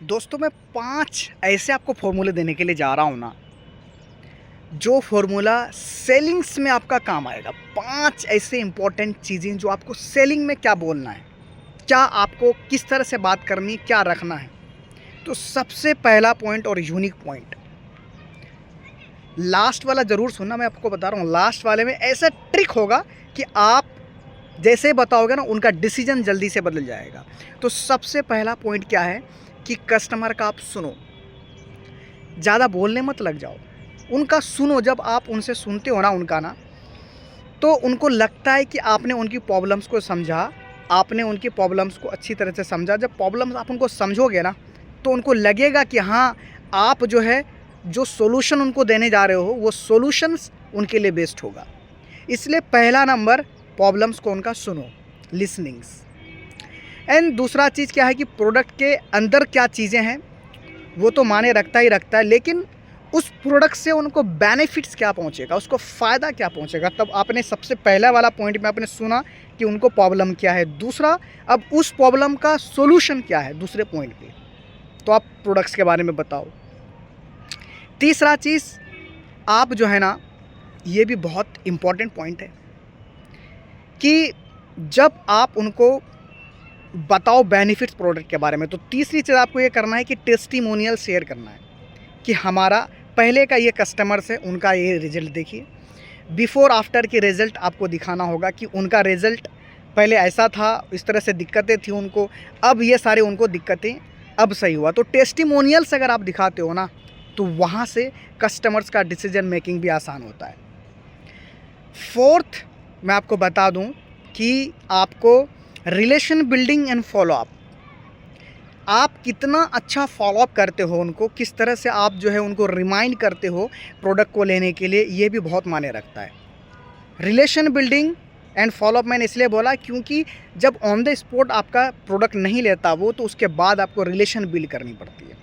दोस्तों मैं 5 ऐसे आपको फ़ॉर्मूले देने के लिए जा रहा हूँ ना, जो फ़ॉर्मूला सेलिंग्स में आपका काम आएगा। 5 ऐसे इम्पोर्टेंट चीज़ें जो आपको सेलिंग में क्या बोलना है, क्या आपको किस तरह से बात करनी है, क्या रखना है। तो सबसे पहला पॉइंट और यूनिक पॉइंट, लास्ट वाला ज़रूर सुनना, मैं आपको बता रहा हूँ। लास्ट वाले में ऐसा ट्रिक होगा कि आप जैसे ही बताओगे ना, उनका डिसीजन जल्दी से बदल जाएगा। तो सबसे पहला पॉइंट क्या है कि कस्टमर का आप सुनो, ज़्यादा बोलने मत लग जाओ, उनका सुनो। जब आप उनसे सुनते हो ना उनका ना, तो उनको लगता है कि आपने उनकी प्रॉब्लम्स को समझा, आपने उनकी प्रॉब्लम्स को अच्छी तरह से समझा। जब प्रॉब्लम्स आप उनको समझोगे ना, तो उनको लगेगा कि हाँ, आप जो है जो सॉल्यूशन उनको देने जा रहे हो, वो सॉल्यूशंस उनके लिए बेस्ट होगा। इसलिए पहला नंबर, प्रॉब्लम्स को उनका सुनो, लिसनिंग्स। एंड दूसरा चीज़ क्या है कि प्रोडक्ट के अंदर क्या चीज़ें हैं वो तो माने रखता ही रखता है, लेकिन उस प्रोडक्ट से उनको बेनिफिट्स क्या पहुंचेगा, उसको फ़ायदा क्या पहुंचेगा। तब आपने सबसे पहला वाला पॉइंट में आपने सुना कि उनको प्रॉब्लम क्या है। दूसरा, अब उस प्रॉब्लम का सॉल्यूशन क्या है दूसरे पॉइंट पे, तो आप प्रोडक्ट्स के बारे में बताओ। तीसरा चीज़, आप जो है ना, ये भी बहुत इम्पॉर्टेंट पॉइंट है कि जब आप उनको बताओ बेनिफिट्स प्रोडक्ट के बारे में, तो तीसरी चीज़ आपको ये करना है कि टेस्टिमोनियल शेयर करना है कि हमारा पहले का ये कस्टमर्स है, उनका ये रिज़ल्ट देखिए। बिफ़ोर आफ्टर के रिज़ल्ट आपको दिखाना होगा कि उनका रिज़ल्ट पहले ऐसा था, इस तरह से दिक्कतें थी उनको, अब ये सारे उनको दिक्कतें अब सही हुआ। तो टेस्टिमोनियल्स अगर आप दिखाते हो ना, तो वहाँ से कस्टमर्स का डिसीजन मेकिंग भी आसान होता है। फोर्थ, मैं आपको बता दूँ कि आपको रिलेशन बिल्डिंग एंड फॉलोअप, आप कितना अच्छा फॉलोअप करते हो उनको, किस तरह से आप जो है उनको रिमाइंड करते हो प्रोडक्ट को लेने के लिए, ये भी बहुत मायने रखता है। रिलेशन बिल्डिंग एंड फॉलोअप मैंने इसलिए बोला क्योंकि जब ऑन द स्पॉट आपका प्रोडक्ट नहीं लेता वो, तो उसके बाद आपको रिलेशन बिल्ड करनी पड़ती है।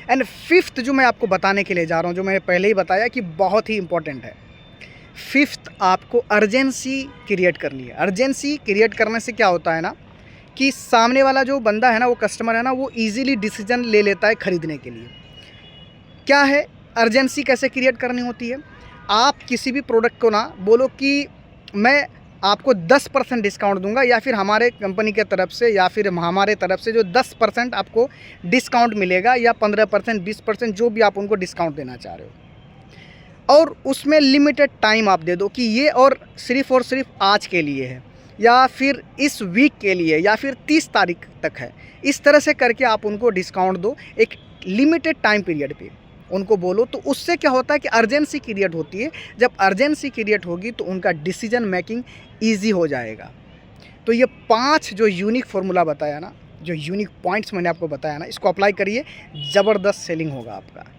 एंड फिफ्थ जो मैं आपको बताने के लिए जा रहा हूँ, जो मैंने पहले ही बताया कि बहुत ही इंपॉर्टेंट है, फिफ्थ, आपको अर्जेंसी क्रिएट करनी है। अर्जेंसी क्रिएट करने से क्या होता है ना, कि सामने वाला जो बंदा है ना, वो कस्टमर है ना, वो इजीली डिसीजन ले लेता है ख़रीदने के लिए। क्या है अर्जेंसी, कैसे क्रिएट करनी होती है। आप किसी भी प्रोडक्ट को ना बोलो कि मैं आपको 10% डिस्काउंट दूंगा, या फिर हमारे कंपनी के तरफ से या फिर हमारे तरफ से जो 10% आपको डिस्काउंट मिलेगा, या 15%, 20%, जो भी आप उनको डिस्काउंट देना चाह रहे हो, और उसमें लिमिटेड टाइम आप दे दो कि ये और सिर्फ आज के लिए है, या फिर इस वीक के लिए, या फिर 30 तारीख तक है। इस तरह से करके आप उनको डिस्काउंट दो एक लिमिटेड टाइम पीरियड पे, उनको बोलो। तो उससे क्या होता है कि अर्जेंसी क्रिएट होती है। जब अर्जेंसी क्रिएट होगी तो उनका डिसीजन मेकिंग ईजी हो जाएगा। तो ये 5 जो यूनिक फार्मूला बताया ना, जो यूनिक पॉइंट्स मैंने आपको बताया ना, इसको अप्लाई करिए, ज़बरदस्त सेलिंग होगा आपका।